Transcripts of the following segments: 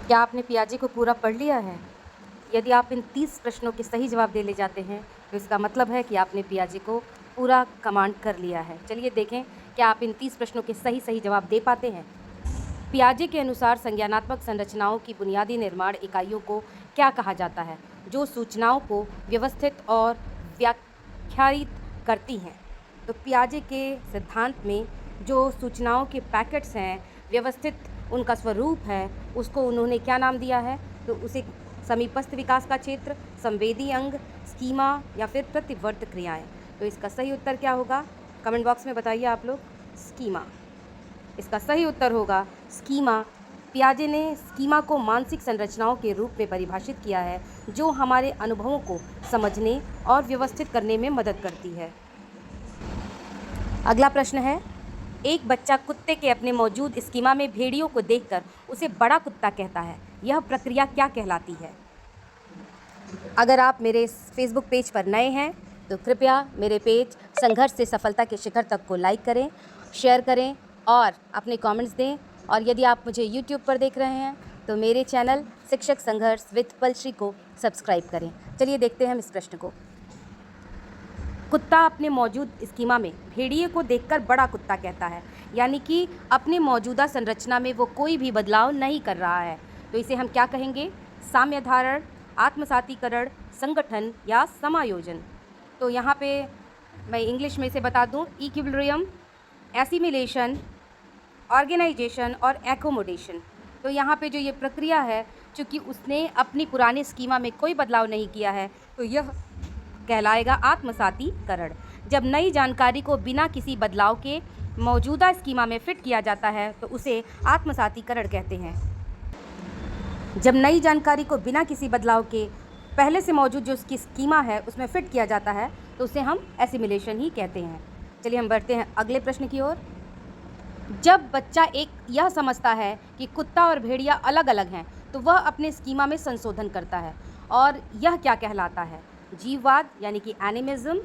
क्या आपने पियाजे को पूरा पढ़ लिया है? यदि आप इन 30 प्रश्नों के सही जवाब दे ले जाते हैं, तो इसका मतलब है कि आपने पियाजे को पूरा कमांड कर लिया है। चलिए देखें, क्या आप इन 30 प्रश्नों के सही जवाब दे पाते हैं? पियाजे के अनुसार संज्ञानात्मक संरचनाओं की बुनियादी निर्माण इकाइयों को क्या कहा जाता है, जो सूचनाओं को व्यवस्थित और व्याख्यायित करती हैं? तो पियाजे के सिद्धांत में जो सूचनाओं के पैकेट्स हैं, व्यवस्थित उनका स्वरूप है, उसको उन्होंने क्या नाम दिया है? तो उसे समीपस्थ विकास का क्षेत्र, संवेदी अंग, स्कीमा या फिर प्रतिवर्त क्रियाएं। तो इसका सही उत्तर क्या होगा? कमेंट बॉक्स में बताइए आप लोग। स्कीमा इसका सही उत्तर होगा। स्कीमा। पियाजे ने स्कीमा को मानसिक संरचनाओं के रूप में परिभाषित किया है, जो हमारे अनुभवों को समझने और व्यवस्थित करने में मदद करती है। अगला प्रश्न है, एक बच्चा कुत्ते के अपने मौजूद स्कीमा में भेड़ियों को देखकर उसे बड़ा कुत्ता कहता है। यह प्रक्रिया क्या कहलाती है? अगर आप मेरे फेसबुक पेज पर नए हैं तो कृपया मेरे पेज संघर्ष से सफलता के शिखर तक को लाइक करें, शेयर करें और अपने कमेंट्स दें। और यदि आप मुझे यूट्यूब पर देख रहे हैं तो मेरे चैनल शिक्षक संघर्ष विद पलश्री को सब्सक्राइब करें। चलिए देखते हैं हम इस प्रश्न को। कुत्ता अपने मौजूद स्कीमा में भेड़िए को देखकर बड़ा कुत्ता कहता है, यानी कि अपने मौजूदा संरचना में वो कोई भी बदलाव नहीं कर रहा है। तो इसे हम क्या कहेंगे? साम्यधारण, आत्मसातीकरण, संगठन या समायोजन। तो यहाँ पे मैं इंग्लिश में इसे बता दूँ, इक्विलिब्रियम, एसिमिलेशन, ऑर्गेनाइजेशन और एकोमोडेशन। तो यहाँ पे जो ये प्रक्रिया है, चूँकि उसने अपनी पुरानी स्कीमा में कोई बदलाव नहीं किया है, तो यह कहलाएगा आत्मसातीकरण। जब नई जानकारी को बिना किसी बदलाव के मौजूदा स्कीमा में फिट किया जाता है तो उसे आत्मसातीकरण कहते हैं। जब नई जानकारी को बिना किसी बदलाव के पहले से मौजूद जो उसकी स्कीमा है उसमें फिट किया जाता है तो उसे हम एसिमिलेशन ही कहते हैं। चलिए हम बढ़ते हैं अगले प्रश्न की ओर। जब बच्चा यह समझता है कि कुत्ता और भेड़िया अलग अलग हैं तो वह अपने स्कीमा में संशोधन करता है, और यह क्या कहलाता है? जीववाद यानी कि एनिमिज्म,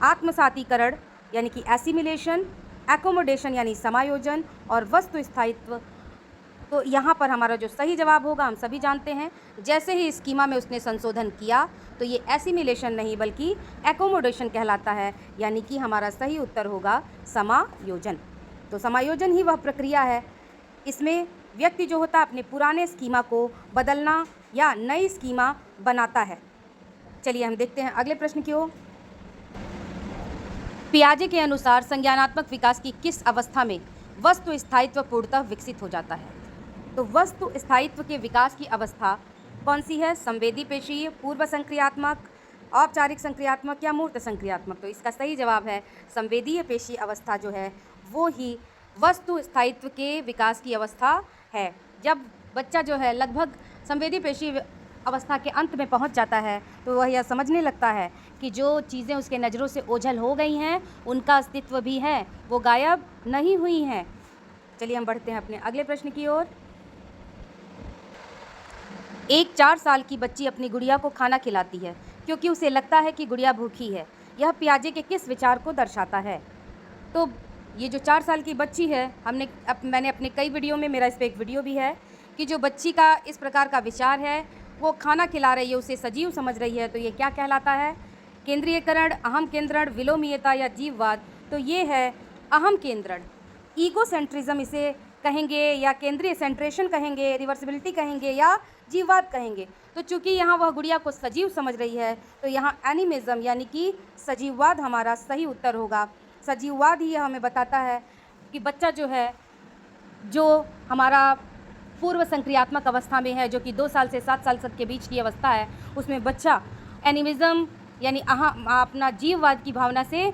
आत्मसातीकरण यानी कि एसिमिलेशन, एकोमोडेशन यानी समायोजन और वस्तु स्थायित्व। तो यहाँ पर हमारा जो सही जवाब होगा, हम सभी जानते हैं, जैसे ही स्कीमा में उसने संशोधन किया तो ये एसिमिलेशन नहीं बल्कि एकोमोडेशन कहलाता है, यानी कि हमारा सही उत्तर होगा समायोजन। तो समायोजन ही वह प्रक्रिया है, इसमें व्यक्ति जो होता है अपने पुराने स्कीमा को बदलना या नई स्कीमा बनाता है। चलिए हम देखते हैं अगले प्रश्न की ओर। पियाजे के अनुसार संज्ञानात्मक विकास की किस अवस्था में वस्तु स्थायित्व पूर्णतः विकसित हो जाता है? तो वस्तु स्थायित्व के विकास की अवस्था कौन सी है? संवेदी पेशीय, पूर्व संक्रियात्मक, औपचारिक संक्रियात्मक या मूर्त संक्रियात्मक। तो इसका सही जवाब है संवेदीय पेशी अवस्था जो है वो ही वस्तु स्थायित्व के विकास की अवस्था है। जब बच्चा जो है लगभग संवेदी पेशी अवस्था के अंत में पहुंच जाता है तो वह यह समझने लगता है कि जो चीज़ें उसके नज़रों से ओझल हो गई हैं उनका अस्तित्व भी है, वो गायब नहीं हुई हैं। चलिए हम बढ़ते हैं अपने अगले प्रश्न की ओर। एक 4 साल की बच्ची अपनी गुड़िया को खाना खिलाती है क्योंकि उसे लगता है कि गुड़िया भूखी है। यह पियाजे के किस विचार को दर्शाता है? तो ये जो 4 साल की बच्ची है, मैंने अपने कई वीडियो में, मेरा इस पर एक वीडियो भी है कि जो बच्ची का इस प्रकार का विचार है, वो खाना खिला रही है, उसे सजीव समझ रही है, तो ये क्या कहलाता है? केंद्रीयकरण, अहम केंद्रण, विलोमीयता या जीववाद। तो ये है अहम केंद्रण। ईगोसेंट्रिज्म इसे कहेंगे या केंद्रीय सेंट्रेशन कहेंगे, रिवर्सिबिलिटी कहेंगे या जीववाद कहेंगे। तो चूंकि यहाँ वह गुड़िया को सजीव समझ रही है तो यहाँ एनिमिज्म यानी कि सजीववाद हमारा सही उत्तर होगा। सजीववाद ही हमें बताता है कि बच्चा जो है, जो हमारा पूर्व संक्रियात्मक अवस्था में है, जो कि 2 साल से 7 साल तक के बीच की अवस्था है, उसमें बच्चा एनिमिज्म यानी अपना जीववाद की भावना से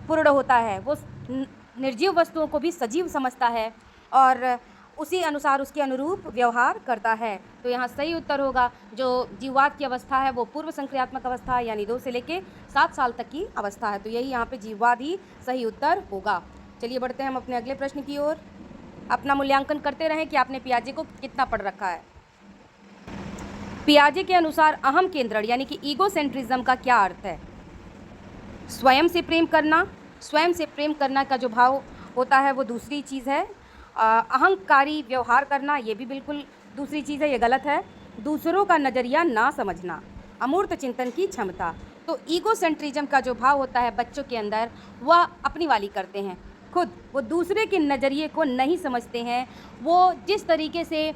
पूर्ण होता है। वो निर्जीव वस्तुओं को भी सजीव समझता है और उसी अनुसार उसके अनुरूप व्यवहार करता है। तो यहाँ सही उत्तर होगा जो जीववाद की अवस्था है वो पूर्व संक्रियात्मक अवस्था है, यानी 2 से लेके 7 साल तक की अवस्था है। तो यही यहाँ पे जीववाद ही सही उत्तर होगा। चलिए बढ़ते हैं हम अपने अगले प्रश्न की ओर। अपना मूल्यांकन करते रहें कि आपने पियाजे को कितना पढ़ रखा है। पियाजे के अनुसार अहम केंद्रण यानी कि ईगोसेंट्रिज्म का क्या अर्थ है? स्वयं से प्रेम करना। स्वयं से प्रेम करना का जो भाव होता है वो दूसरी चीज़ है, अहंकारी व्यवहार करना, ये भी बिल्कुल दूसरी चीज़ है, ये गलत है। दूसरों का नज़रिया ना समझना, अमूर्त चिंतन की क्षमता। तो ईगोसेंट्रिज्म का जो भाव होता है बच्चों के अंदर, वह अपनी वाली करते हैं खुद, वो दूसरे के नज़रिए को नहीं समझते हैं। वो जिस तरीके से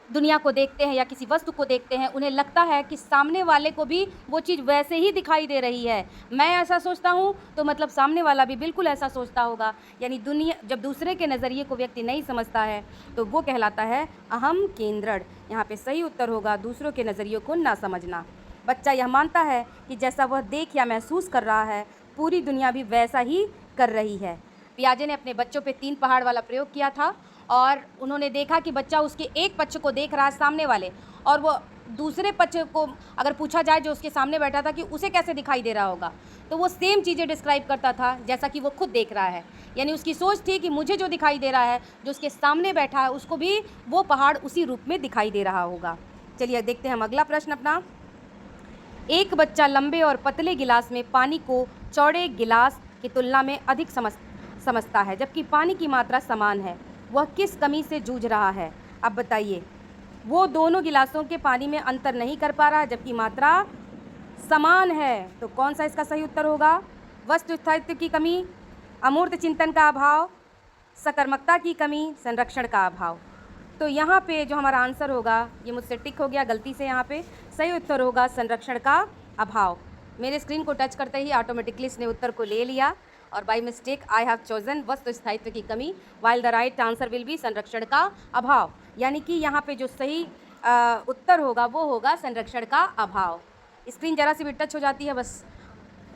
दुनिया को देखते हैं या किसी वस्तु को देखते हैं, उन्हें लगता है कि सामने वाले को भी वो चीज़ वैसे ही दिखाई दे रही है। मैं ऐसा सोचता हूँ तो मतलब सामने वाला भी बिल्कुल ऐसा सोचता होगा। यानी दुनिया, जब दूसरे के नज़रिए को व्यक्ति नहीं समझता है तो वो कहलाता है अहम केंद्रण। यहाँ पे सही उत्तर होगा दूसरों के नज़रिए को ना समझना। बच्चा यह मानता है कि जैसा वह देख या महसूस कर रहा है, पूरी दुनिया भी वैसा ही कर रही है। पियाजे ने अपने बच्चों पे 3 पहाड़ वाला प्रयोग किया था और उन्होंने देखा कि बच्चा उसके एक पक्ष को देख रहा है सामने वाले, और वो दूसरे पक्ष को अगर पूछा जाए जो उसके सामने बैठा था कि उसे कैसे दिखाई दे रहा होगा, तो वो सेम चीज़ें डिस्क्राइब करता था जैसा कि वो खुद देख रहा है। यानी उसकी सोच थी कि मुझे जो दिखाई दे रहा है, जो उसके सामने बैठा है, उसको भी वो पहाड़ उसी रूप में दिखाई दे रहा होगा। चलिए देखते हैं हम अगला प्रश्न अपना। एक बच्चा लंबे और पतले गिलास में पानी को चौड़े गिलास की तुलना में अधिक समझता है, जबकि पानी की मात्रा समान है। वह किस कमी से जूझ रहा है? अब बताइए। वो दोनों गिलासों के पानी में अंतर नहीं कर पा रहा है जबकि मात्रा समान है। तो कौन सा इसका सही उत्तर होगा? वस्तु स्थायित्व की कमी, अमूर्त चिंतन का अभाव, सकर्मकता की कमी, संरक्षण का अभाव। तो यहाँ पे जो हमारा आंसर होगा, ये मुझसे टिक हो गया गलती से, यहाँ पे सही उत्तर होगा संरक्षण का अभाव। मेरे स्क्रीन को टच करते ही ऑटोमेटिकली इसने उत्तर को ले लिया और by mistake I have chosen वस्तु स्थायित्व की कमी, while the right answer will be संरक्षण का अभाव। यानी कि यहाँ पे जो सही उत्तर होगा वो होगा संरक्षण का अभाव। स्क्रीन जरा सी भी टच हो जाती है, बस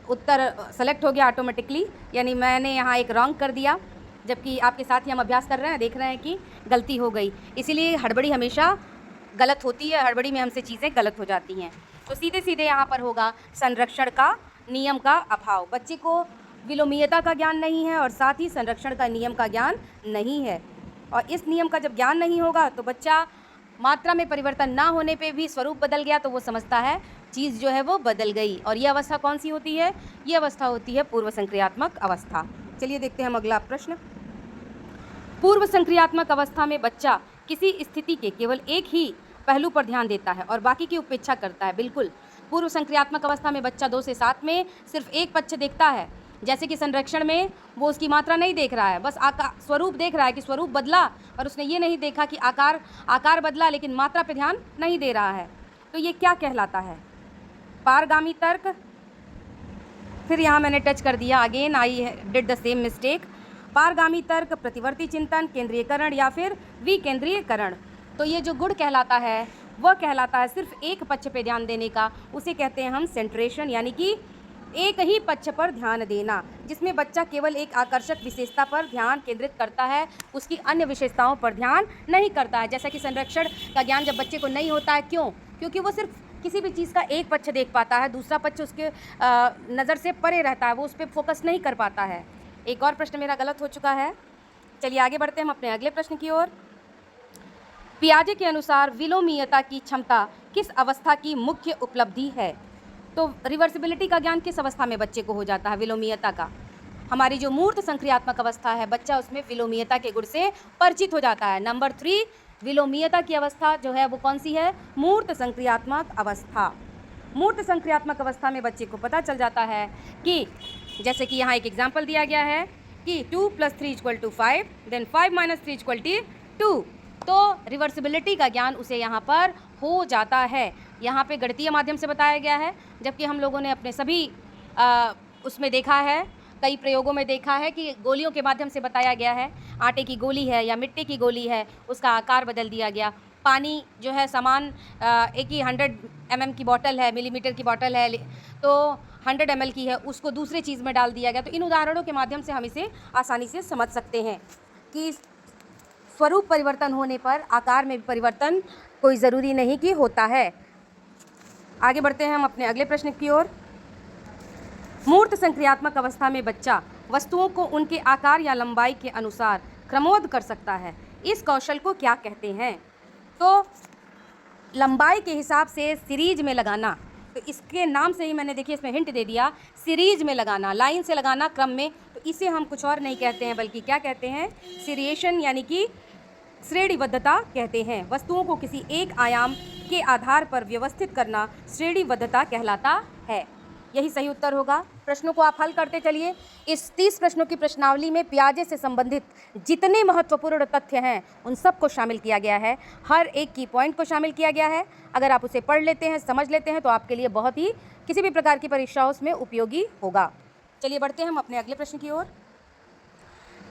उत्तर सेलेक्ट हो गया ऑटोमेटिकली। यानी मैंने यहाँ एक रॉन्ग कर दिया, जबकि आपके साथ ही हम अभ्यास कर रहे हैं, देख रहे हैं कि गलती हो गई। इसीलिए हड़बड़ी हमेशा गलत होती है, हड़बड़ी में हमसे चीज़ें गलत हो जाती हैं। तो सीधे सीधे यहाँ पर होगा संरक्षण का नियम का अभाव। बच्चे को विलोमीयता का ज्ञान नहीं है और साथ ही संरक्षण का नियम का ज्ञान नहीं है। और इस नियम का जब ज्ञान नहीं होगा तो बच्चा मात्रा में परिवर्तन ना होने पे भी स्वरूप बदल गया तो वो समझता है चीज़ जो है वो बदल गई। और ये अवस्था कौन सी होती है? ये अवस्था होती है पूर्व संक्रियात्मक अवस्था। चलिए देखते हैं हम अगला प्रश्न। पूर्व संक्रियात्मक अवस्था में बच्चा किसी स्थिति के केवल एक ही पहलू पर ध्यान देता है और बाकी की उपेक्षा करता है। बिल्कुल, पूर्व संक्रियात्मक अवस्था में बच्चा 2 से 7 में सिर्फ एक पक्ष देखता है, जैसे कि संरक्षण में वो उसकी मात्रा नहीं देख रहा है, बस स्वरूप देख रहा है कि स्वरूप बदला, और उसने ये नहीं देखा कि आकार बदला, लेकिन मात्रा पे ध्यान नहीं दे रहा है। तो ये क्या कहलाता है? पारगामी तर्क। फिर यहाँ मैंने टच कर दिया, again I did the same mistake. पारगामी तर्क, प्रतिवर्ती चिंतन, केंद्रीयकरण या फिर विकेंद्रीयकरण। तो ये जो गुण कहलाता है वह कहलाता है सिर्फ एक पक्ष पे ध्यान देने का, उसे कहते हैं हम सेंट्रेशन, यानी कि एक ही पक्ष पर ध्यान देना, जिसमें बच्चा केवल एक आकर्षक विशेषता पर ध्यान केंद्रित करता है, उसकी अन्य विशेषताओं पर ध्यान नहीं करता है। जैसा कि संरक्षण का ज्ञान जब बच्चे को नहीं होता है, क्यों? क्योंकि वो सिर्फ किसी भी चीज़ का एक पक्ष देख पाता है, दूसरा पक्ष उसके नज़र से परे रहता है, वो उस पर फोकस नहीं कर पाता है। एक और प्रश्न मेरा गलत हो चुका है। चलिए आगे बढ़ते हैं हम अपने अगले प्रश्न की ओर। पियाजे के अनुसार विलोमीयता की क्षमता किस अवस्था की मुख्य उपलब्धि है? तो रिवर्सिबिलिटी का ज्ञान किस अवस्था में बच्चे को हो जाता है? विलोमीयता का। हमारी जो मूर्त संक्रियात्मक अवस्था है, बच्चा उसमें विलोमीयता के गुण से परिचित हो जाता है। नंबर 3, विलोमीयता की अवस्था जो है वो कौन सी है? मूर्त संक्रियात्मक अवस्था। मूर्त संक्रियात्मक अवस्था में बच्चे को पता चल जाता है कि जैसे कि यहाँ एक एग्जाम्पल दिया गया है कि 2 + 3 = 5, देन 5 - 3 = 2। तो रिवर्सिबिलिटी का ज्ञान उसे यहाँ पर हो जाता है। यहाँ पे गणितीय माध्यम से बताया गया है, जबकि हम लोगों ने अपने सभी उसमें देखा है, कई प्रयोगों में देखा है कि गोलियों के माध्यम से बताया गया है। आटे की गोली है या मिट्टी की गोली है, उसका आकार बदल दिया गया। पानी जो है समान एक ही 100 mm की बॉटल है, मिलीमीटर की बॉटल है, तो 100 ml की है, उसको दूसरे चीज़ में डाल दिया गया। तो इन उदाहरणों के माध्यम से हम इसे आसानी से समझ सकते हैं कि स्वरूप परिवर्तन होने पर आकार में भी परिवर्तन कोई ज़रूरी नहीं कि होता है। आगे बढ़ते हैं हम अपने अगले प्रश्न की ओर। मूर्त संक्रियात्मक अवस्था में बच्चा वस्तुओं को उनके आकार या लंबाई के अनुसार क्रमबद्ध कर सकता है। इस कौशल को क्या कहते हैं? तो लंबाई के हिसाब से सीरीज में लगाना, तो इसके नाम से ही मैंने देखिए इसमें हिंट दे दिया, सीरीज में लगाना, लाइन से लगाना क्रम में, तो इसे हम कुछ और नहीं कहते हैं बल्कि क्या कहते हैं, सीरिएशन यानी कि श्रेणीबद्धता कहते हैं। वस्तुओं को किसी एक आयाम के आधार पर व्यवस्थित करना श्रेणीबद्धता कहलाता है। यही सही उत्तर होगा। प्रश्नों को आप हल करते चलिए। इस 30 प्रश्नों की प्रश्नावली में पियाजे से संबंधित जितने महत्वपूर्ण तथ्य हैं उन सब को शामिल किया गया है, हर एक की पॉइंट को शामिल किया गया है। अगर आप उसे पढ़ लेते हैं, समझ लेते हैं तो आपके लिए बहुत ही किसी भी प्रकार की परीक्षाओं में उपयोगी होगा। चलिए बढ़ते हैं हम अपने अगले प्रश्न की ओर।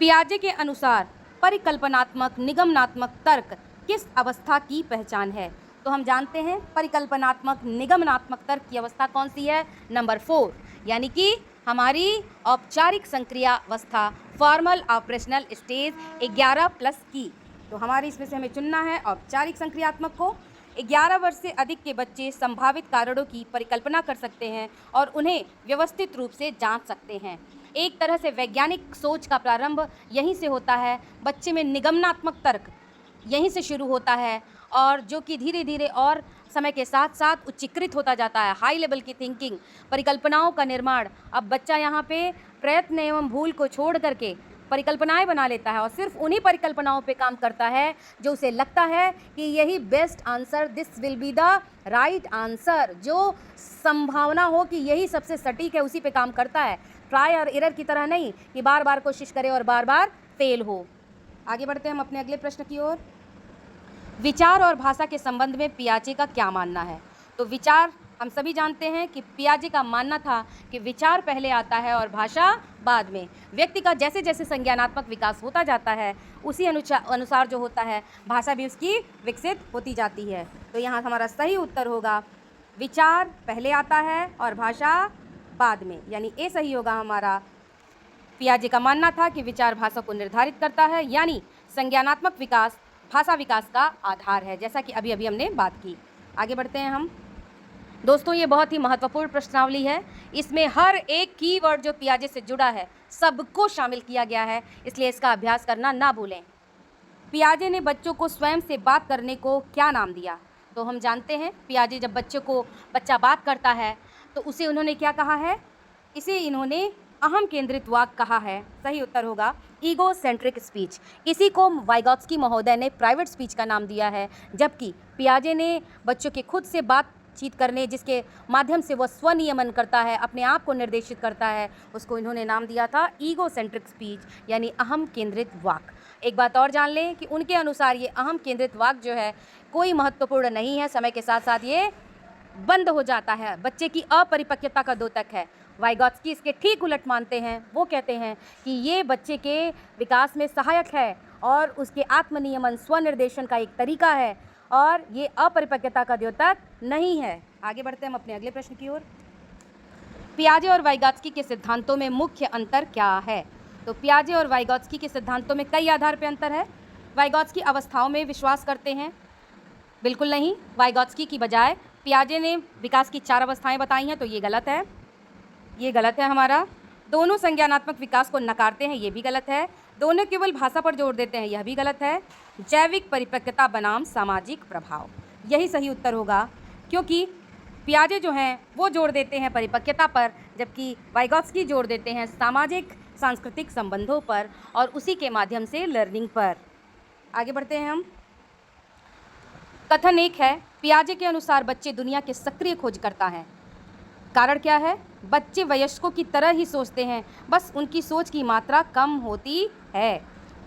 पियाजे के अनुसार परिकल्पनात्मक निगमनात्मक तर्क किस अवस्था की पहचान है? तो हम जानते हैं परिकल्पनात्मक निगमनात्मक तर्क की अवस्था कौन सी है? नंबर 4, यानी कि हमारी औपचारिक संक्रियावस्था, फॉर्मल ऑपरेशनल स्टेज 11+ की। तो हमारी इसमें से हमें चुनना है औपचारिक संक्रियात्मक को। 11 वर्ष से अधिक के बच्चे संभावित कारणों की परिकल्पना कर सकते हैं और उन्हें व्यवस्थित रूप से जांच सकते हैं। एक तरह से वैज्ञानिक सोच का प्रारंभ यहीं से होता है। बच्चे में निगमनात्मक तर्क यहीं से शुरू होता है और जो कि धीरे धीरे और समय के साथ साथ उच्चीकृत होता जाता है। हाई लेवल की थिंकिंग, परिकल्पनाओं का निर्माण। अब बच्चा यहाँ पे प्रयत्न एवं भूल को छोड़ करके परिकल्पनाएं बना लेता है और सिर्फ उन्हीं परिकल्पनाओं पे काम करता है जो उसे लगता है कि यही best answer, this will be the right answer. जो संभावना हो कि यही सबसे सटीक है उसी पे काम करता है। ट्राई और एरर की तरह नहीं कि बार बार कोशिश करे और बार बार फेल हो। आगे बढ़ते हैं हम अपने अगले प्रश्न की ओर। विचार और भाषा के संबंध में पियाजे का क्या मानना है? तो विचार हम सभी जानते हैं कि पियाजे का मानना था कि विचार पहले आता है और भाषा बाद में। व्यक्ति का जैसे जैसे संज्ञानात्मक विकास होता जाता है उसी अनुसार जो होता है भाषा भी उसकी विकसित होती जाती है। तो यहाँ हमारा सही उत्तर होगा विचार पहले आता है और भाषा बाद में, यानी ए सही होगा हमारा। पियाजे का मानना था कि विचार भाषा को निर्धारित करता है, यानी संज्ञानात्मक विकास भाषा विकास का आधार है, जैसा कि अभी अभी हमने बात की। आगे बढ़ते हैं हम। दोस्तों ये बहुत ही महत्वपूर्ण प्रश्नावली है। इसमें हर एक कीवर्ड जो पियाजे से जुड़ा है सबको शामिल किया गया है, इसलिए इसका अभ्यास करना ना भूलें। पियाजे ने बच्चों को स्वयं से बात करने को क्या नाम दिया? तो हम जानते हैं पियाजे जब बच्चा बात करता है तो उसे उन्होंने क्या कहा है? इसे इन्होंने अहम केंद्रित वाक् कहा है। सही उत्तर होगा ईगो सेंट्रिक स्पीच। इसी को वाइगॉत्स्की महोदय ने प्राइवेट स्पीच का नाम दिया है, जबकि पियाजे ने बच्चों के खुद से बातचीत करने जिसके माध्यम से वह स्वनियमन करता है, अपने आप को निर्देशित करता है, उसको इन्होंने नाम दिया था ईगो सेंट्रिक स्पीच, यानी अहम केंद्रित वाक्। एक बात और जान लें कि उनके अनुसार ये अहम केंद्रित वाक् जो है कोई महत्वपूर्ण नहीं है, समय के साथ साथ ये बंद हो जाता है, बच्चे की अपरिपक्वता का द्योतक है। वाइगॉत्स्की इसके ठीक उलट मानते हैं। वो कहते हैं कि ये बच्चे के विकास में सहायक है और उसके आत्मनियमन स्वनिर्देशन का एक तरीका है और ये अपरिपक्वता का द्योतक नहीं है। आगे बढ़ते हैं हम अपने अगले प्रश्न की ओर। पियाजे और वाइगॉत्स्की के सिद्धांतों में मुख्य अंतर क्या है? तो पियाजे और वाइगॉत्स्की के सिद्धांतों में कई आधार पर अंतर है। वाइगॉत्स्की अवस्थाओं में विश्वास करते हैं, बिल्कुल नहीं। वाइगॉत्स्की की बजाय पियाजे ने विकास की 4 अवस्थाएं बताई हैं, तो ये गलत है, ये गलत है हमारा। दोनों संज्ञानात्मक विकास को नकारते हैं, ये भी गलत है। दोनों केवल भाषा पर जोर देते हैं, यह भी गलत है। जैविक परिपक्वता बनाम सामाजिक प्रभाव, यही सही उत्तर होगा, क्योंकि पियाजे जो हैं वो जोर देते हैं परिपक्वता पर, जबकि वाइगॉत्स्की जोर देते हैं सामाजिक सांस्कृतिक संबंधों पर और उसी के माध्यम से लर्निंग पर। आगे बढ़ते हैं हम। कथन 1 है, पियाजे के अनुसार बच्चे दुनिया के सक्रिय खोजकर्ता हैं। कारण क्या है? बच्चे वयस्कों की तरह ही सोचते हैं, बस उनकी सोच की मात्रा कम होती है।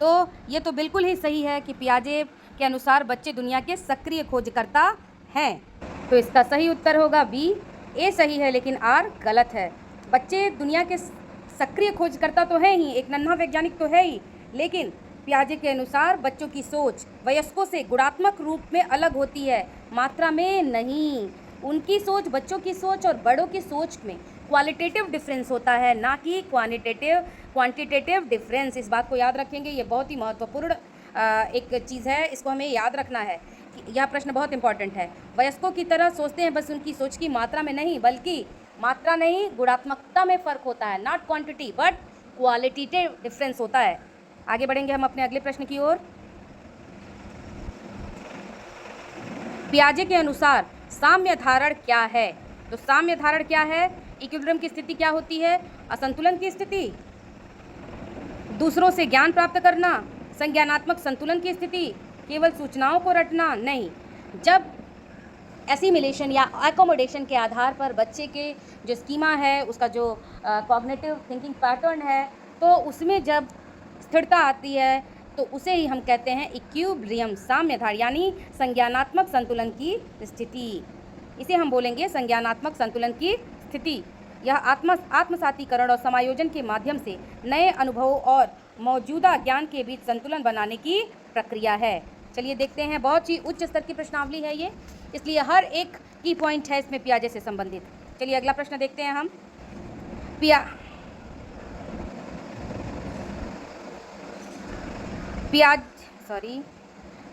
तो ये तो बिल्कुल ही सही है कि पियाजे के अनुसार बच्चे दुनिया के सक्रिय खोजकर्ता हैं। तो इसका सही उत्तर होगा बी। ए सही है लेकिन आर गलत है। बच्चे दुनिया के सक्रिय खोजकर्ता तो हैं ही, एक नन्हा वैज्ञानिक तो है ही, लेकिन पियाजे के अनुसार बच्चों की सोच वयस्कों से गुणात्मक रूप में अलग होती है, मात्रा में नहीं। उनकी सोच, बच्चों की सोच और बड़ों की सोच में क्वालिटेटिव डिफरेंस होता है, ना कि क्वांटिटेटिव डिफरेंस। इस बात को याद रखेंगे, ये बहुत ही महत्वपूर्ण एक चीज़ है, इसको हमें याद रखना है कि यह प्रश्न बहुत इंपॉर्टेंट है। वयस्कों की तरह सोचते हैं, बस उनकी सोच की मात्रा में नहीं, बल्कि मात्रा नहीं गुणात्मकता में फ़र्क होता है, not quantity but qualitative difference होता है। आगे बढ़ेंगे हम अपने अगले प्रश्न की ओर। पियाजे के अनुसार साम्य धारण क्या है? तो साम्य धारण क्या है? इक्विलिब्रियम की स्थिति क्या होती है? असंतुलन की स्थिति। दूसरों से ज्ञान प्राप्त करना, संज्ञानात्मक संतुलन की स्थिति, केवल सूचनाओं को रटना नहीं। जब एसिमिलेशन या एकोमोडेशन के आधार पर बच्चे के जो स्कीमा है, उसका जो कॉग्निटिव थिंकिंग पैटर्न है, तो उसमें जब स्थिरता आती है तो उसे ही हम कहते हैं इक्विलिब्रियम, साम्य धारण, यानी संज्ञानात्मक संतुलन की स्थिति। इसे हम बोलेंगे संज्ञानात्मक संतुलन की स्थिति। यह आत्मसातीकरण और समायोजन के माध्यम से नए अनुभवों और मौजूदा ज्ञान के बीच संतुलन बनाने की प्रक्रिया है। चलिए देखते हैं, बहुत ही उच्च स्तर की प्रश्नावली है ये, इसलिए हर एक की पॉइंट है इसमें पियाजे से संबंधित। चलिए अगला प्रश्न देखते हैं हम।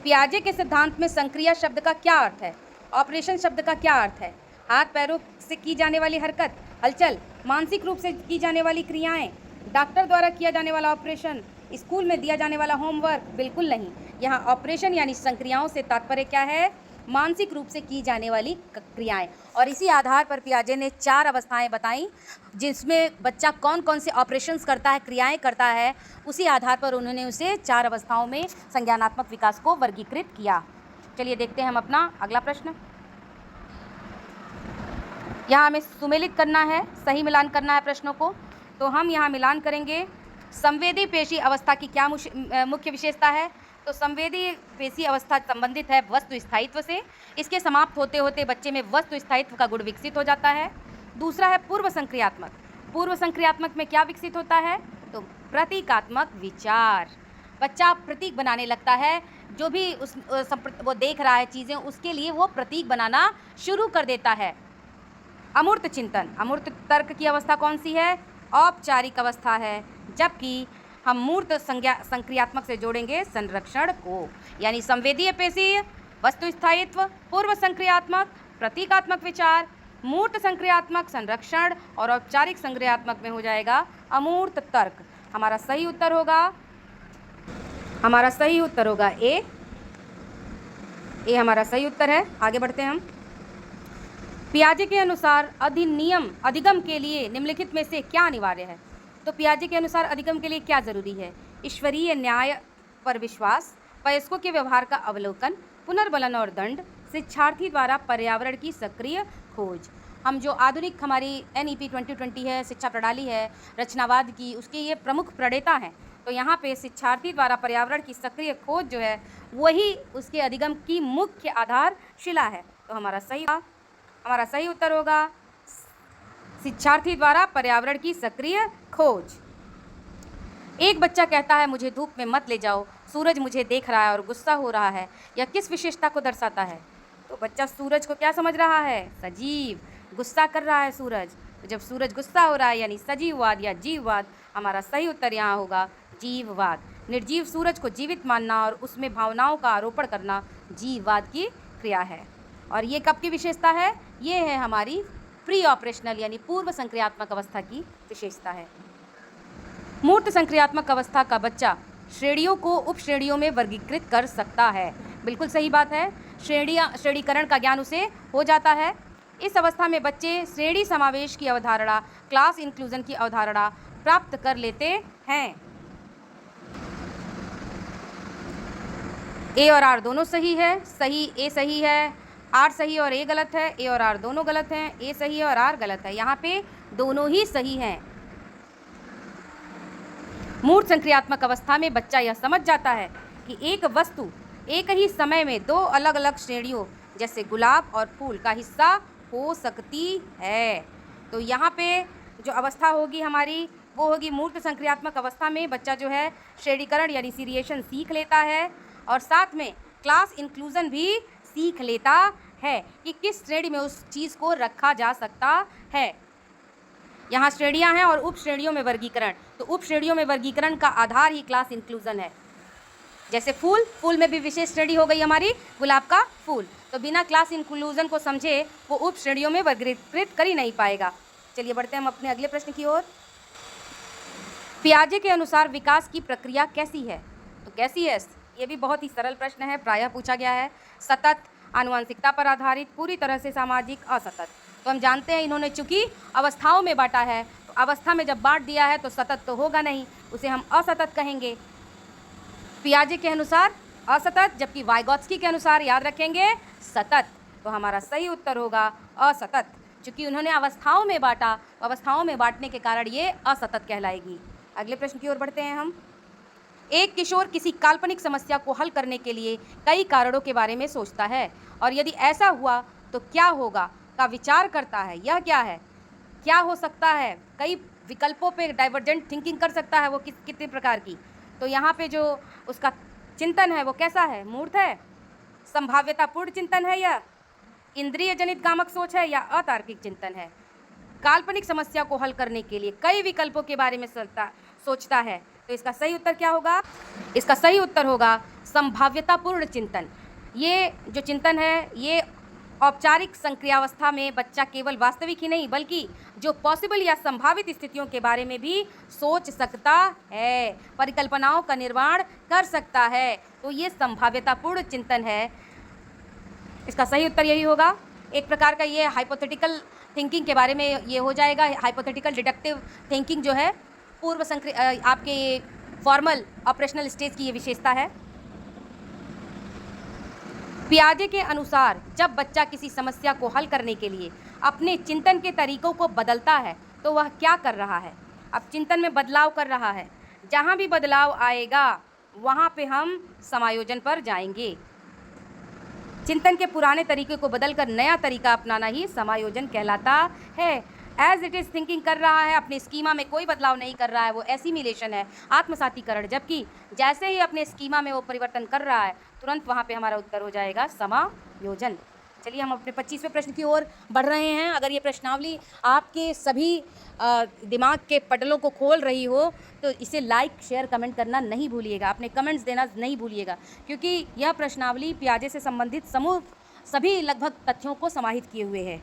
पियाजे के सिद्धांत में संक्रिया शब्द का क्या अर्थ है? ऑपरेशन शब्द का क्या अर्थ है? हाथ पैरों से की जाने वाली हरकत, हलचल, मानसिक रूप से की जाने वाली क्रियाएं, डॉक्टर द्वारा किया जाने वाला ऑपरेशन, स्कूल में दिया जाने वाला होमवर्क? बिल्कुल नहीं। यहाँ ऑपरेशन यानी संक्रियाओं से तात्पर्य क्या है? मानसिक रूप से की जाने वाली क्रियाएं। और इसी आधार पर पियाजे ने 4 अवस्थाएं बताई जिसमें बच्चा कौन कौन से ऑपरेशंस करता है, क्रियाएं करता है। उसी आधार पर उन्होंने उसे 4 अवस्थाओं में संज्ञानात्मक विकास को वर्गीकृत किया। चलिए देखते हैं हम अपना अगला प्रश्न। यहाँ हमें सुमेलित करना है, सही मिलान करना है प्रश्नों को। तो हम यहाँ मिलान करेंगे। संवेदी पेशी अवस्था की क्या मुख्य विशेषता है? तो संवेदी पेशी अवस्था संबंधित है वस्तु स्थायित्व से। इसके समाप्त होते होते बच्चे में वस्तु स्थायित्व का गुण विकसित हो जाता है। दूसरा है पूर्व संक्रियात्मक। पूर्व संक्रियात्मक में क्या विकसित होता है? तो प्रतीकात्मक विचार। बच्चा प्रतीक बनाने लगता है, जो भी वो देख रहा है चीज़ें, उसके लिए वो प्रतीक बनाना शुरू कर देता है। अमूर्त चिंतन। अमूर्त तर्क की अवस्था कौन सी है? औपचारिक अवस्था है। जबकि हम मूर्त संक्रियात्मक से जोड़ेंगे संरक्षण को, यानी संवेदीय पेशी, वस्तु स्थायित्व, पूर्व संक्रियात्मक, प्रतीकात्मक विचार, मूर्त संक्रियात्मक, संरक्षण, और औपचारिक संक्रियात्मक में हो जाएगा अमूर्त तर्क। हमारा सही उत्तर होगा ए हमारा सही उत्तर है। आगे बढ़ते हैं हम। पियाजे के अनुसार अधिगम के लिए निम्नलिखित में से क्या अनिवार्य है? तो पियाजे के अनुसार अधिगम के लिए क्या जरूरी है? ईश्वरीय न्याय पर विश्वास, वयस्कों के व्यवहार का अवलोकन, पुनर्बलन और दंड, शिक्षार्थी द्वारा पर्यावरण की सक्रिय खोज। हम जो आधुनिक हमारी NEP 2020 है, शिक्षा प्रणाली है रचनावाद की, उसके ये प्रमुख प्रणेता हैं। तो यहाँ पे शिक्षार्थी द्वारा पर्यावरण की सक्रिय खोज जो है वही उसके अधिगम की मुख्य आधारशिला है। तो हमारा सही उत्तर होगा शिक्षार्थी द्वारा पर्यावरण की सक्रिय खोज। एक बच्चा कहता है, मुझे धूप में मत ले जाओ, सूरज मुझे देख रहा है और गुस्सा हो रहा है। यह किस विशेषता को दर्शाता है? तो बच्चा सूरज को क्या समझ रहा है? सजीव। गुस्सा कर रहा है सूरज, तो जब सूरज गुस्सा हो रहा है यानी सजीववाद या जीववाद। हमारा सही उत्तर यहाँ होगा जीववाद। निर्जीव सूरज को जीवित मानना और उसमें भावनाओं का आरोपण करना जीववाद की क्रिया है। और ये कब की विशेषता है? ये है हमारी प्री ऑपरेशनल यानी पूर्व संक्रियात्मक अवस्था की विशेषता है। मूर्त संक्रियात्मक अवस्था का बच्चा श्रेणियों को उपश्रेणियों में वर्गीकृत कर सकता है। बिल्कुल सही बात है। श्रेणीकरण का ज्ञान उसे हो जाता है। इस अवस्था में बच्चे श्रेणी समावेश की अवधारणा, क्लास इंक्लूजन की अवधारणा प्राप्त कर लेते हैं। ए और आर दोनों सही है। ए सही है, आर सही और ए गलत है। ए और आर दोनों गलत हैं। ए सही है और आर गलत है। यहाँ पे दोनों ही सही हैं। मूर्त संक्रियात्मक अवस्था में बच्चा यह समझ जाता है कि एक वस्तु एक ही समय में 2 अलग अलग श्रेणियों जैसे गुलाब और फूल का हिस्सा हो सकती है। तो यहाँ पे जो अवस्था होगी हमारी वो होगी मूर्त संक्रियात्मक अवस्था में बच्चा जो है श्रेणीकरण यानी सीरिएशन सीख लेता है और साथ में क्लास इंक्लूजन भी सीख लेता है कि किस श्रेणी में उस चीज़ को रखा जा सकता है। यहाँ श्रेणियाँ हैं और उप श्रेणियों में वर्गीकरण। तो उप श्रेणियों में वर्गीकरण का आधार ही क्लास इंक्लूजन है। जैसे फूल में भी विशेष श्रेणी हो गई हमारी गुलाब का फूल, तो बिना क्लास इंक्लूजन को समझे वो उप श्रेणियों में वर्गीकृत कर ही नहीं पाएगा। चलिए बढ़ते हैं हम अपने अगले प्रश्न की ओर। पियाजे के अनुसार विकास की प्रक्रिया कैसी है? तो कैसी है? ये भी बहुत ही सरल प्रश्न है, प्रायः पूछा गया है। सतत, आनुवंशिकता पर आधारित, पूरी तरह से सामाजिक, असतत। तो हम जानते हैं इन्होंने चूंकि अवस्थाओं में बांटा है, तो अवस्था में जब बांट दिया है तो सतत तो होगा नहीं, उसे हम असतत कहेंगे। पियाजे के अनुसार असतत, जबकि वाइगॉत्स्की के अनुसार याद रखेंगे सतत। तो हमारा सही उत्तर होगा असतत। चूंकि उन्होंने अवस्थाओं में बांटा, तो अवस्थाओं में बांटने के कारण ये असतत कहलाएगी। अगले प्रश्न की ओर बढ़ते हैं हम। एक किशोर किसी काल्पनिक समस्या को हल करने के लिए कई कारणों के बारे में सोचता है और यदि ऐसा हुआ तो क्या होगा का विचार करता है। यह क्या है? क्या हो सकता है? कई विकल्पों पे डाइवर्जेंट थिंकिंग कर सकता है वो कितने प्रकार की। तो यहाँ पे जो उसका चिंतन है वो कैसा है? मूर्त है, संभाव्यतापूर्ण चिंतन है, या इंद्रिय जनित कामक सोच है, या अतार्किक चिंतन है। काल्पनिक समस्या को हल करने के लिए कई विकल्पों के बारे में सोचता है। तो इसका सही उत्तर क्या होगा? इसका सही उत्तर होगा संभाव्यतापूर्ण चिंतन। ये जो चिंतन है ये औपचारिक संक्रियावस्था में बच्चा केवल वास्तविक ही नहीं बल्कि जो पॉसिबल या संभावित स्थितियों के बारे में भी सोच सकता है, परिकल्पनाओं का निर्माण कर सकता है। तो ये संभाव्यतापूर्ण चिंतन है। इसका सही उत्तर यही होगा। एक प्रकार का ये हाइपोथेटिकल थिंकिंग के बारे में ये हो जाएगा। हाइपोथेटिकल डिडक्टिव थिंकिंग जो है आपके फॉर्मल ऑपरेशनल स्टेज की ये विशेषता है। पियाजे के अनुसार जब बच्चा किसी समस्या को हल करने के लिए अपने चिंतन के तरीकों को बदलता है तो वह क्या कर रहा है? अब चिंतन में बदलाव कर रहा है। जहाँ भी बदलाव आएगा वहाँ पे हम समायोजन पर जाएंगे। चिंतन के पुराने तरीके को बदलकर नया तरीका अपनाना ही समायोजन कहलाता है। एज इट इज़ थिंकिंग कर रहा है, अपने स्कीमा में कोई बदलाव नहीं कर रहा है, वो एसिमिलेशन है, आत्मसातीकरण। जबकि जैसे ही अपने स्कीमा में वो परिवर्तन कर रहा है तुरंत वहाँ पे हमारा उत्तर हो जाएगा समायोजन। चलिए हम अपने 25वें प्रश्न की ओर बढ़ रहे हैं। अगर ये प्रश्नावली आपके सभी दिमाग के पटलों को खोल रही हो तो इसे लाइक, शेयर, कमेंट करना नहीं भूलिएगा, अपने कमेंट्स देना नहीं भूलिएगा, क्योंकि यह प्रश्नावली पियाजे से संबंधित समूह सभी लगभग तथ्यों को समाहित किए हुए है।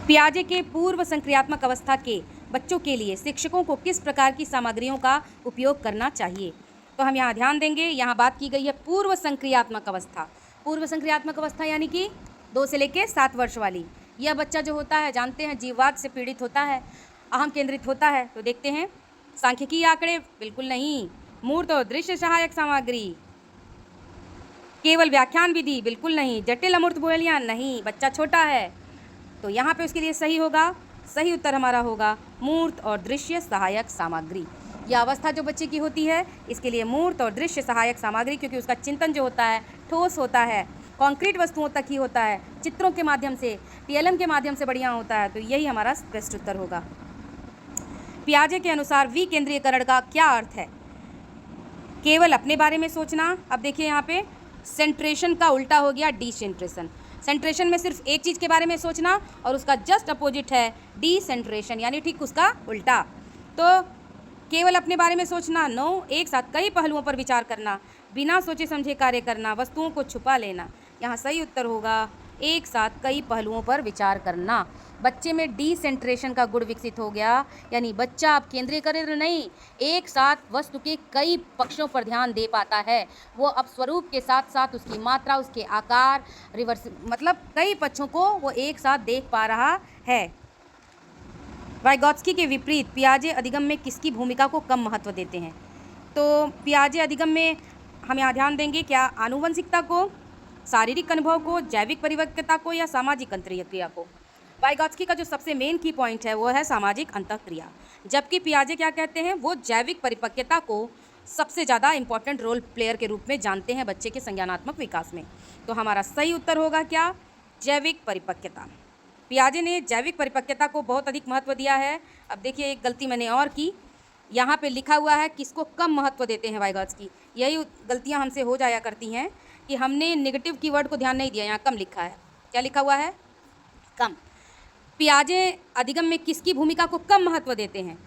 पियाजे के पूर्व संक्रियात्मक अवस्था के बच्चों के लिए शिक्षकों को किस प्रकार की सामग्रियों का उपयोग करना चाहिए? तो हम यहाँ ध्यान देंगे, यहाँ बात की गई है पूर्व संक्रियात्मक अवस्था। पूर्व संक्रियात्मक अवस्था यानी कि 2 से लेकर 7 वर्ष वाली। यह बच्चा जो होता है जानते हैं जीववाद से पीड़ित होता है, अहम केंद्रित होता है। तो देखते हैं, सांख्यिकीय आंकड़े बिल्कुल नहीं, मूर्त और दृश्य सहायक सामग्री, केवल व्याख्यान विधि बिल्कुल नहीं, जटिल अमूर्त बोलियां नहीं, बच्चा छोटा है। तो यहाँ पे उसके लिए सही होगा, सही उत्तर हमारा होगा मूर्त और दृश्य सहायक सामग्री। यह अवस्था जो बच्चे की होती है इसके लिए मूर्त और दृश्य सहायक सामग्री, क्योंकि उसका चिंतन जो होता है ठोस होता है, कॉन्क्रीट वस्तुओं तक ही होता है, चित्रों के माध्यम से, टीएलएम के माध्यम से बढ़िया होता है। तो यही हमारा बेस्ट उत्तर होगा। पियाजे के अनुसार विकेंद्रीयकरण का क्या अर्थ है? केवल अपने बारे में सोचना। अब देखिए यहाँ पे सेंट्रेशन का उल्टा हो गया डिसेंट्रेशन। सेंट्रेशन में सिर्फ एक चीज़ के बारे में सोचना और उसका जस्ट अपोजिट है डिसेंट्रेशन, यानी ठीक उसका उल्टा। तो केवल अपने बारे में सोचना, नो, एक साथ कई पहलुओं पर विचार करना, बिना सोचे समझे कार्य करना, वस्तुओं को छुपा लेना। यहाँ सही उत्तर होगा एक साथ कई पहलुओं पर विचार करना। बच्चे में डिसेंट्रेशन का गुण विकसित हो गया, यानी बच्चा अब केंद्रीयकरण नहीं, एक साथ वस्तु के कई पक्षों पर ध्यान दे पाता है। वो अब स्वरूप के साथ साथ उसकी मात्रा, उसके आकार, रिवर्स, मतलब कई पक्षों को वो एक साथ देख पा रहा है। वाइगॉत्स्की के विपरीत पियाजे अधिगम में किसकी भूमिका को कम महत्व देते हैं? तो पियाजे अधिगम में हम यहाँ ध्यान देंगे क्या आनुवंशिकता को, शारीरिक अनुभव को, जैविक परिपक्वता को, या सामाजिक अंतर्क्रिया को? वाइगॉत्स्की का जो सबसे मेन की पॉइंट है वो है सामाजिक अंतःक्रिया, जबकि पियाजे क्या कहते हैं, वो जैविक परिपक्वता को सबसे ज़्यादा इंपॉर्टेंट रोल प्लेयर के रूप में जानते हैं बच्चे के संज्ञानात्मक विकास में। तो हमारा सही उत्तर होगा क्या? जैविक परिपक्वता। पियाजे ने जैविक परिपक्वता को बहुत अधिक महत्व दिया है। अब देखिए एक गलती मैंने और की, यहाँ पे लिखा हुआ है किसको कम महत्व देते हैं वाइगॉत्स्की। यही गलतियाँ हमसे हो जाया करती हैं कि हमने नेगेटिव कीवर्ड को ध्यान नहीं दिया, यहाँ कम लिखा है। क्या लिखा हुआ है? कम। पियाजे अधिगम में किसकी भूमिका को कम महत्व देते हैं?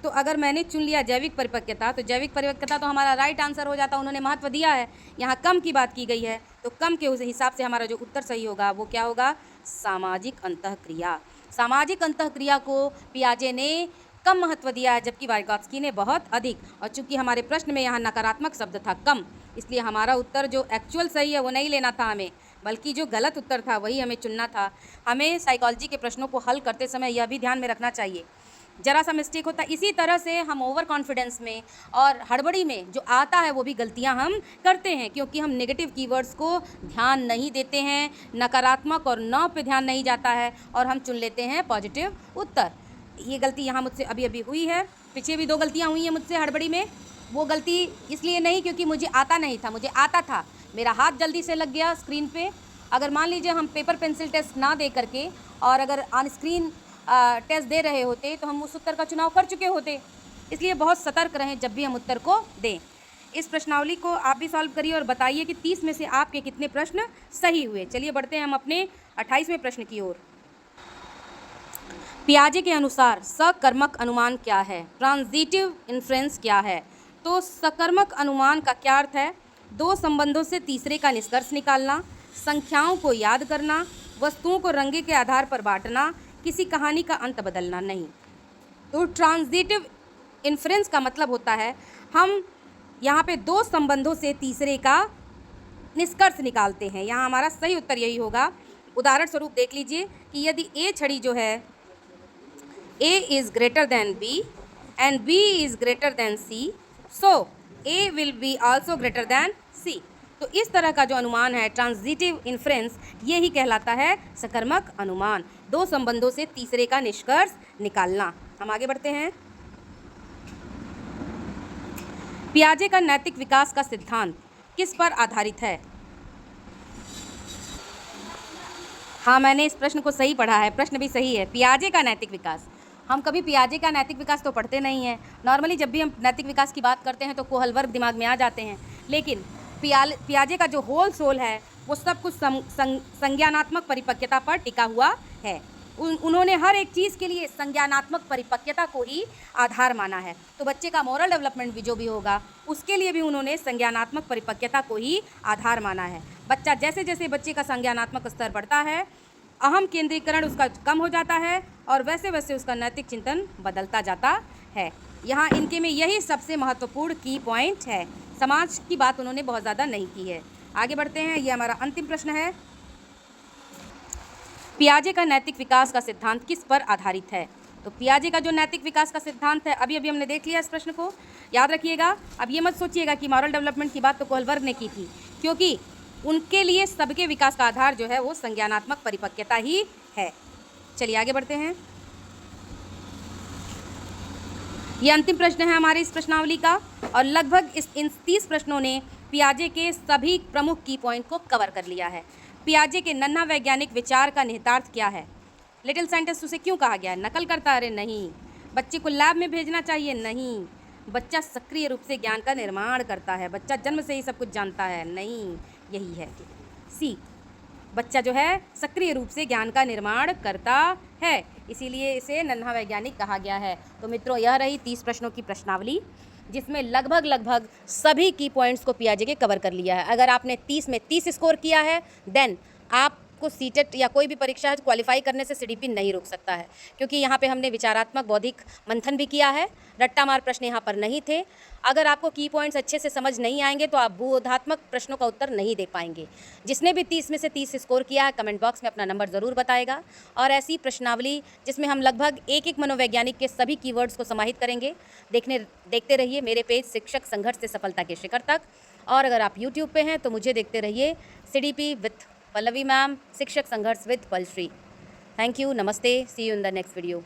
तो अगर मैंने चुन लिया जैविक परिपक्वता, तो जैविक परिपक्वता तो हमारा राइट आंसर हो जाता, उन्होंने महत्व दिया है। यहाँ कम की बात की गई है, तो कम के उस हिसाब से हमारा जो उत्तर सही होगा वो क्या होगा? सामाजिक अंतःक्रिया। सामाजिक अंतःक्रिया को पियाजे ने कम महत्व दिया है, जबकि वाइगॉत्स्की ने बहुत अधिक। और चूंकि हमारे प्रश्न में यहाँ नकारात्मक शब्द था कम, इसलिए हमारा उत्तर जो एक्चुअल सही है वो नहीं लेना था हमें, बल्कि जो गलत उत्तर था वही हमें चुनना था। हमें साइकोलॉजी के प्रश्नों को हल करते समय यह भी ध्यान में रखना चाहिए, ज़रा सा मिस्टेक होता है। इसी तरह से हम ओवर कॉन्फिडेंस में और हड़बड़ी में जो आता है वो भी गलतियां हम करते हैं, क्योंकि हम नेगेटिव कीवर्ड्स को ध्यान नहीं देते हैं, नकारात्मक और न पे ध्यान नहीं जाता है और हम चुन लेते हैं पॉजिटिव उत्तर। ये गलती यहाँ मुझसे अभी अभी हुई है, पीछे भी 2 गलतियाँ हुई हैं मुझसे हड़बड़ी में। वो गलती इसलिए नहीं क्योंकि मुझे आता नहीं था, मुझे आता था, मेरा हाथ जल्दी से लग गया स्क्रीन पे। अगर मान लीजिए हम पेपर पेंसिल टेस्ट ना दे करके और अगर ऑन स्क्रीन टेस्ट दे रहे होते तो हम उस उत्तर का चुनाव कर चुके होते। इसलिए बहुत सतर्क रहें जब भी हम उत्तर को दें। इस प्रश्नावली को आप भी सॉल्व करिए और बताइए कि 30 में से आपके कितने प्रश्न सही हुए। चलिए बढ़ते हैं हम अपने 28वें प्रश्न की ओर। पियाजे के अनुसार सकर्मक अनुमान क्या है? ट्रांजिटिव इन्फ्रेंस क्या है? तो सकर्मक अनुमान का क्या अर्थ है? 2 संबंधों से तीसरे का निष्कर्ष निकालना, संख्याओं को याद करना, वस्तुओं को रंगे के आधार पर बांटना, किसी कहानी का अंत बदलना नहीं। तो ट्रांजिटिव इन्फ्रेंस का मतलब होता है हम यहाँ पे 2 संबंधों से तीसरे का निष्कर्ष निकालते हैं। यहाँ हमारा सही उत्तर यही होगा। उदाहरण स्वरूप देख लीजिए कि यदि ए छड़ी जो है A is greater than B and B is greater than C, so A will be also greater than C। तो इस तरह का जो अनुमान है ट्रांजिटिव इन्फ्रेंस, ये ही कहलाता है सकर्मक अनुमान। 2 संबंधों से तीसरे का निष्कर्ष निकालना। हम आगे बढ़ते हैं। पियाजे का नैतिक विकास का सिद्धांत किस पर आधारित है? हाँ, मैंने इस प्रश्न को सही पढ़ा है, प्रश्न भी सही है। पियाजे का नैतिक विकास, हम कभी पियाजे का नैतिक विकास तो पढ़ते नहीं हैं। नॉर्मली जब भी हम नैतिक विकास की बात करते हैं तो कोहल वर्ग दिमाग में आ जाते हैं, लेकिन पियाजे का जो होल सोल है वो सब कुछ संज्ञानात्मक परिपक्वता पर टिका हुआ है। उन्होंने हर एक चीज़ के लिए संज्ञानात्मक परिपक्वता को ही आधार माना है। तो बच्चे का मोरल डेवलपमेंट भी जो भी होगा उसके लिए भी उन्होंने संज्ञानात्मक परिपक्वता को ही आधार माना है। बच्चा जैसे जैसे बच्चे का संज्ञानात्मक स्तर बढ़ता है, अहम केंद्रीकरण उसका कम हो जाता है और वैसे वैसे उसका नैतिक चिंतन बदलता जाता है। यहाँ इनके में यही सबसे महत्वपूर्ण की पॉइंट है। समाज की बात उन्होंने बहुत ज़्यादा नहीं की है। आगे बढ़ते हैं, ये हमारा अंतिम प्रश्न है। पियाजे का नैतिक विकास का सिद्धांत किस पर आधारित है? तो पियाजे का जो नैतिक विकास का सिद्धांत है, अभी अभी हमने देख लिया इस प्रश्न को, याद रखिएगा। अब ये मत सोचिएगा कि मॉरल डेवलपमेंट की बात तो कोहल वर्ग ने की थी, क्योंकि उनके लिए सबके विकास का आधार जो है वो संज्ञानात्मक परिपक्वता ही है। चलिए आगे बढ़ते हैं। ये अंतिम प्रश्न है हमारे इस प्रश्नावली का और लगभग इन 30 प्रश्नों ने पियाजे के सभी प्रमुख की पॉइंट को कवर कर लिया है। पियाजे के नन्हा वैज्ञानिक विचार का निहितार्थ क्या है? लिटिल साइंटिस्ट उसे क्यों कहा गया है? नकल करता? अरे नहीं। बच्चे को लैब में भेजना चाहिए? नहीं। बच्चा सक्रिय रूप से ज्ञान का निर्माण करता है। बच्चा जन्म से ही सब कुछ जानता है? नहीं, यही है सी। बच्चा जो है सक्रिय रूप से ज्ञान का निर्माण करता है, इसीलिए इसे नन्हा वैज्ञानिक कहा गया है। तो मित्रों, यह रही 30 प्रश्नों की प्रश्नावली, जिसमें लगभग सभी की पॉइंट्स को पियाजे के कवर कर लिया है। अगर आपने 30 में 30 स्कोर किया है, देन आपको सीटेट या कोई भी परीक्षा क्वालिफाई करने से सीडीपी नहीं रोक सकता है, क्योंकि यहाँ पे हमने विचारात्मक बौद्धिक मंथन भी किया है। रट्टा मार प्रश्न यहाँ पर नहीं थे। अगर आपको की पॉइंट्स अच्छे से समझ नहीं आएंगे तो आप बोधात्मक प्रश्नों का उत्तर नहीं दे पाएंगे। जिसने भी 30 में से 30 स्कोर किया है, कमेंट बॉक्स में अपना नंबर ज़रूर बताएगा। और ऐसी प्रश्नावली जिसमें हम लगभग एक मनोवैज्ञानिक के सभी कीवर्ड्स को समाहित करेंगे, देखते रहिए मेरे पेज शिक्षक संघर्ष से सफलता के शिखर तक। और अगर आप यूट्यूब पे हैं तो मुझे देखते रहिए CDP विथ पल्लवी मैम, शिक्षक संघर्ष विद पलश्री। थैंक यू, नमस्ते, see you in the next video.